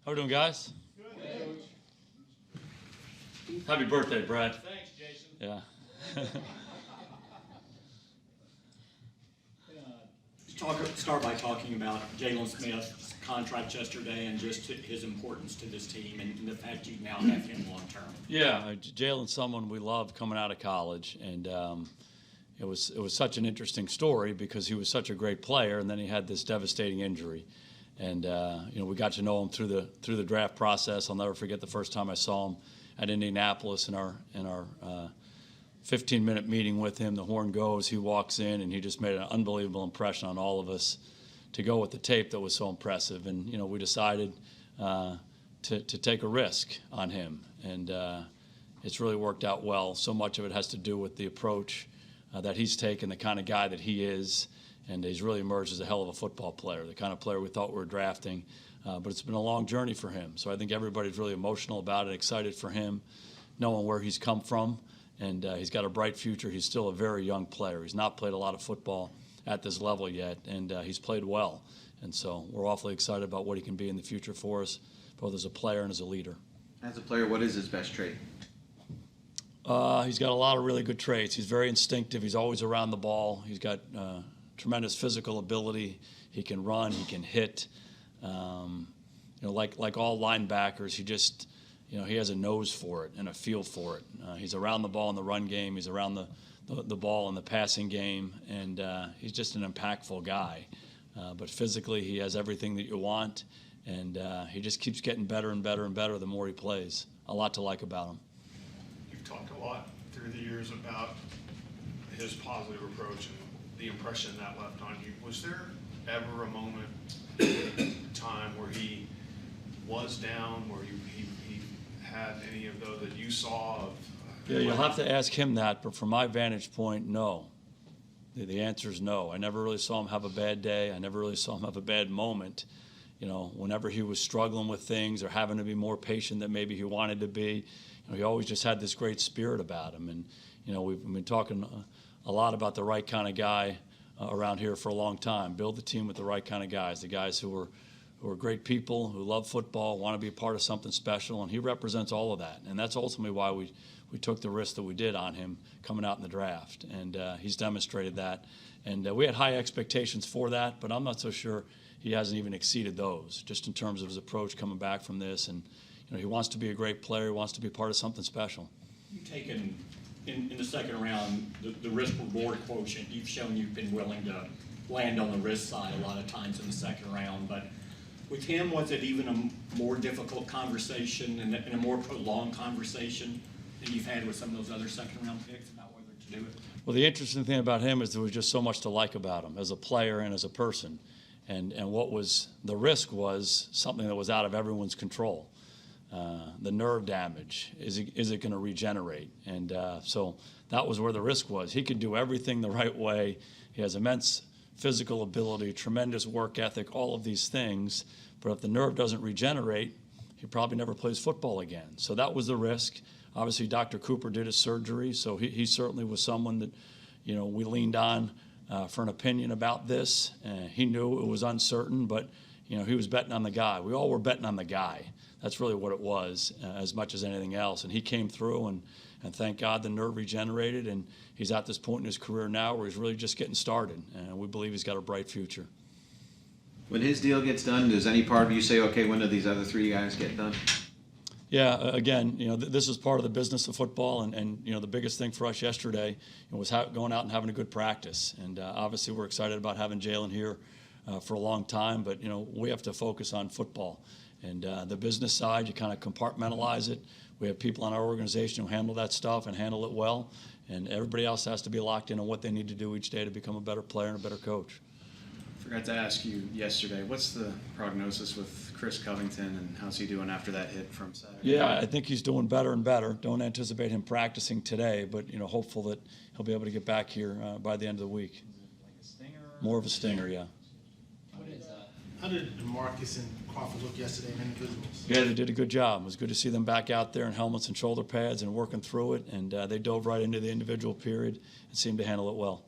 How we doing, guys? Good. Happy birthday, Brad. Thanks, Jason. Yeah. Start by talking about Jalen Smith's contract yesterday and just his importance to this team and the fact you now have him long term. Yeah, Jalen's someone we love coming out of college, and it was such an interesting story because he was such a great player, and then he had this devastating injury, and we got to know him through the draft process. I'll never forget the first time I saw him at Indianapolis in our 15-minute meeting with him. The horn goes, he walks in, and he just made an unbelievable impression on all of us to go with the tape that was so impressive. And, we decided to take a risk on him. And it's really worked out well. So much of it has to do with the approach that he's taken, the kind of guy that he is. And he's really emerged as a hell of a football player, the kind of player we thought we were drafting. But it's been a long journey for him. So I think everybody's really emotional about it, excited for him, knowing where he's come from. And he's got a bright future. He's still a very young player. He's not played a lot of football at this level yet, and he's played well. And so we're awfully excited about what he can be in the future for us, both as a player and as a leader. As a player, what is his best trait? He's got a lot of really good traits. He's very instinctive. He's always around the ball. He's got tremendous physical ability. He can run. He can hit. Like all linebackers, he has a nose for it and a feel for it. He's around the ball in the run game. He's around the ball in the passing game, and he's just an impactful guy. But physically, he has everything that you want, and he just keeps getting better and better and better the more he plays. A lot to like about him. You've talked a lot through the years about his positive approach and the impression that left on you. Was there ever a moment in time where he was down, where he had any of those that you saw of? Yeah, you'll have to ask him that, but from my vantage point, no. The answer is no. I never really saw him have a bad day. I never really saw him have a bad moment. Whenever he was struggling with things or having to be more patient than maybe he wanted to be, he always just had this great spirit about him. And, we've been talking a lot about the right kind of guy around here for a long time. Build the team with the right kind of guys, the guys who are great people, who love football, want to be a part of something special, and he represents all of that. And that's ultimately why we took the risk that we did on him coming out in the draft. And he's demonstrated that. And we had high expectations for that, but I'm not so sure he hasn't even exceeded those, just in terms of his approach coming back from this. And he wants to be a great player. He wants to be part of something special. You've taken, in the second round, the risk-reward quotient. You've shown you've been willing to land on the risk side a lot of times in the second round. But with him, was it even a more difficult conversation and a more prolonged conversation than you've had with some of those other second-round picks about whether to do it? Well, the interesting thing about him is there was just so much to like about him as a player and as a person. And what was the risk was something that was out of everyone's control. The nerve damage, is it going to regenerate? And so that was where the risk was. He could do everything the right way. He has immense physical ability, tremendous work ethic, all of these things. But if the nerve doesn't regenerate, he probably never plays football again. So that was the risk. Obviously, Dr. Cooper did his surgery, so he certainly was someone that, we leaned on for an opinion about this. He knew it was uncertain, but, he was betting on the guy. We all were betting on the guy. That's really what it was, as much as anything else. And he came through, and thank God the nerve regenerated, and he's at this point in his career now where he's really just getting started, and we believe he's got a bright future. When his deal gets done, does any part of you say, okay, when do these other three guys get done? Yeah, again, this is part of the business of football, and the biggest thing for us yesterday was going out and having a good practice. And obviously we're excited about having Jalen here for a long time, but, we have to focus on football. And the business side, you kind of compartmentalize it. We have people in our organization who handle that stuff and handle it well, and everybody else has to be locked in on what they need to do each day to become a better player and a better coach. Forgot to ask you yesterday, what's the prognosis with Chris Covington, and how's he doing after that hit from Saturday? Yeah, I think he's doing better and better. Don't anticipate him practicing today, but hopeful that he'll be able to get back here by the end of the week. Is it like a stinger? More of a stinger, yeah. What is that? How did DeMarcus and Crawford look yesterday in individuals? Yeah, they did a good job. It was good to see them back out there in helmets and shoulder pads and working through it, and they dove right into the individual period and seemed to handle it well.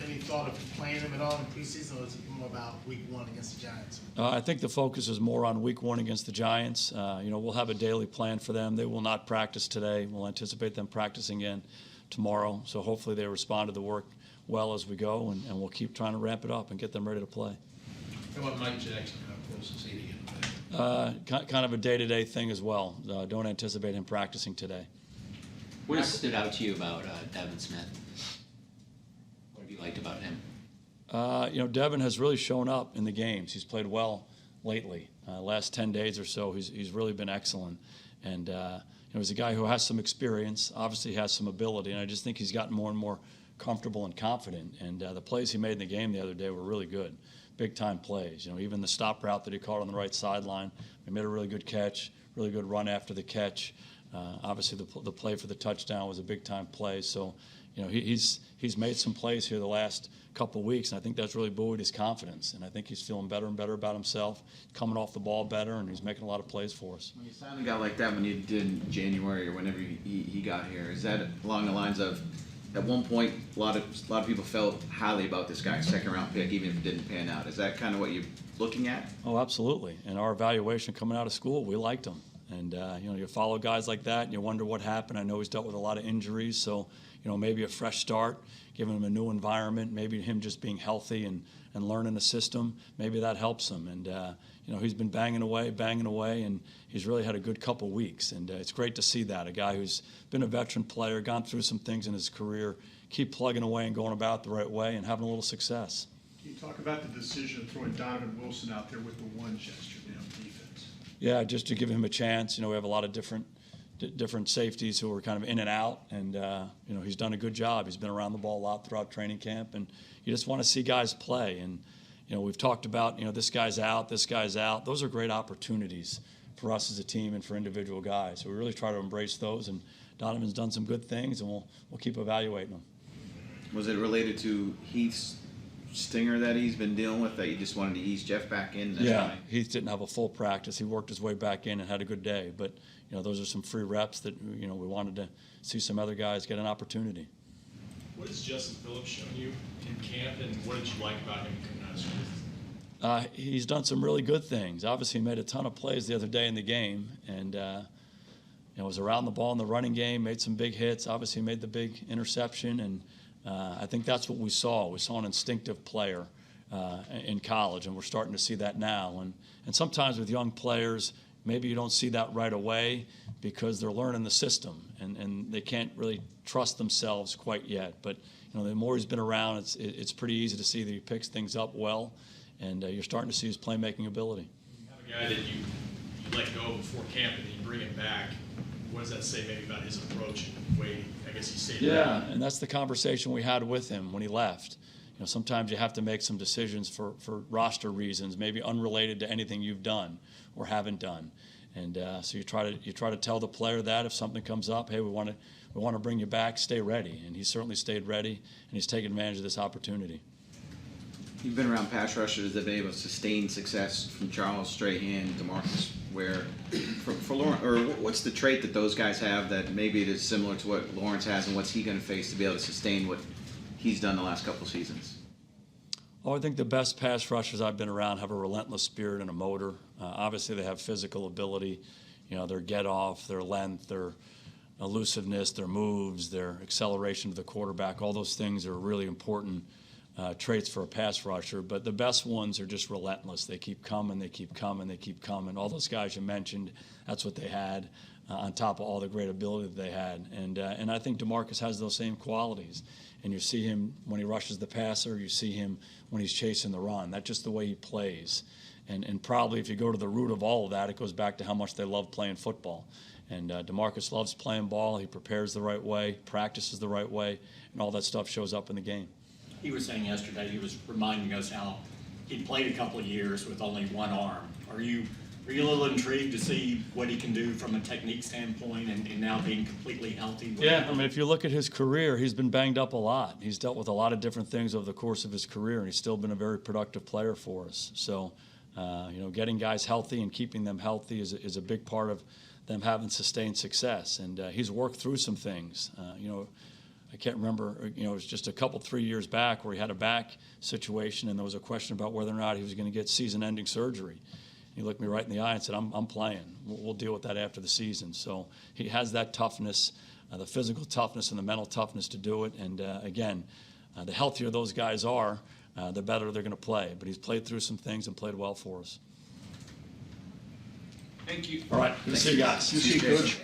any thought of playing him at all in preseason, or is it more about week 1 against the Giants? I think the focus is more on week 1 against the Giants. We'll have a daily plan for them. They will not practice today. We'll anticipate them practicing again tomorrow. So hopefully they respond to the work well as we go, and we'll keep trying to ramp it up and get them ready to play. How about Mike Jackson? How close is he to getting back? Kind of a day-to-day thing as well. Don't anticipate him practicing today. What has stood out to you about Devin Smith? What have you liked about him? Devin has really shown up in the games. He's played well lately. Last 10 days or so, he's really been excellent. And he's a guy who has some experience, obviously has some ability, and I just think he's gotten more and more comfortable and confident. And the plays he made in the game the other day were really good, big-time plays. Even the stop route that he caught on the right sideline, he made a really good catch, really good run after the catch. Obviously, the play for the touchdown was a big-time play. So, he's made some plays here the last couple of weeks, and I think that's really buoyed his confidence. And I think he's feeling better and better about himself, coming off the ball better, and he's making a lot of plays for us. When you signed a guy like that, when you did in January or whenever he got here, is that along the lines of, at one point, a lot of people felt highly about this guy, second-round pick, even if it didn't pan out. Is that kind of what you're looking at? Oh, absolutely. In our evaluation coming out of school, we liked him. And, you follow guys like that, and you wonder what happened. I know he's dealt with a lot of injuries, so, maybe a fresh start, giving him a new environment, maybe him just being healthy and learning the system, maybe that helps him. And, he's been banging away, and he's really had a good couple weeks. And it's great to see that, a guy who's been a veteran player, gone through some things in his career, keep plugging away and going about the right way and having a little success. Can you talk about the decision of throwing Donovan Wilson out there with the one gesture, defense? Yeah, just to give him a chance. We have a lot of different safeties who are kind of in and out, and he's done a good job. He's been around the ball a lot throughout training camp, and you just want to see guys play. And we've talked about this guy's out, this guy's out. Those are great opportunities for us as a team and for individual guys. So we really try to embrace those. And Donovan's done some good things, and we'll keep evaluating them. Was it related to Heath's stinger that he's been dealing with, that you just wanted to ease Jeff back in? Yeah, Heath didn't have a full practice. He worked his way back in and had a good day. But, those are some free reps that, we wanted to see some other guys get an opportunity. What has Justin Phillips shown you in camp, and what did you like about him coming out of school? He's done some really good things. Obviously, he made a ton of plays the other day in the game, and was around the ball in the running game, made some big hits. Obviously, made the big interception, and I think that's what we saw. We saw an instinctive player in college, and we're starting to see that now. And sometimes with young players, maybe you don't see that right away because they're learning the system, and they can't really trust themselves quite yet. But the more he's been around, it's pretty easy to see that he picks things up well, and you're starting to see his playmaking ability. You have a guy that you let go before camp, and then you bring him back. What does that say maybe about his approach and the way, I guess, he stayed around? And that's the conversation we had with him when he left. Sometimes you have to make some decisions for roster reasons, maybe unrelated to anything you've done or haven't done. And so you try to tell the player that if something comes up, hey, we want to bring you back, stay ready. And he certainly stayed ready, and he's taken advantage of this opportunity. You've been around pass rushers that have been able to sustain success, from Charles Strahan, DeMarcus Ware. For Lawrence, or what's the trait that those guys have that maybe it is similar to what Lawrence has, and what's he going to face to be able to sustain what he's done the last couple seasons? Oh, I think the best pass rushers I've been around have a relentless spirit and a motor. Obviously, they have physical ability, their get off, their length, their elusiveness, their moves, their acceleration to the quarterback. All those things are really important traits for a pass rusher. But the best ones are just relentless. They keep coming, they keep coming, they keep coming. All those guys you mentioned, that's what they had on top of all the great ability that they had. And I think DeMarcus has those same qualities. And you see him when he rushes the passer, you see him when he's chasing the run. That's just the way he plays. And probably if you go to the root of all of that, it goes back to how much they love playing football. And DeMarcus loves playing ball. He prepares the right way, practices the right way, and all that stuff shows up in the game. He was saying yesterday, he was reminding us how he played a couple of years with only one arm. Are you a little intrigued to see what he can do from a technique standpoint and now being completely healthy? Yeah, I mean, if you look at his career, he's been banged up a lot. He's dealt with a lot of different things over the course of his career, and he's still been a very productive player for us. So, getting guys healthy and keeping them healthy is a big part of them having sustained success. And he's worked through some things. I can't remember, it was just a couple, 3 years back where he had a back situation and there was a question about whether or not he was going to get season-ending surgery. He looked me right in the eye and said, I'm playing. We'll deal with that after the season. So he has that toughness, the physical toughness and the mental toughness to do it. And again, the healthier those guys are, the better they're going to play. But he's played through some things and played well for us. Thank you. All right, good to see you guys. See you, Coach.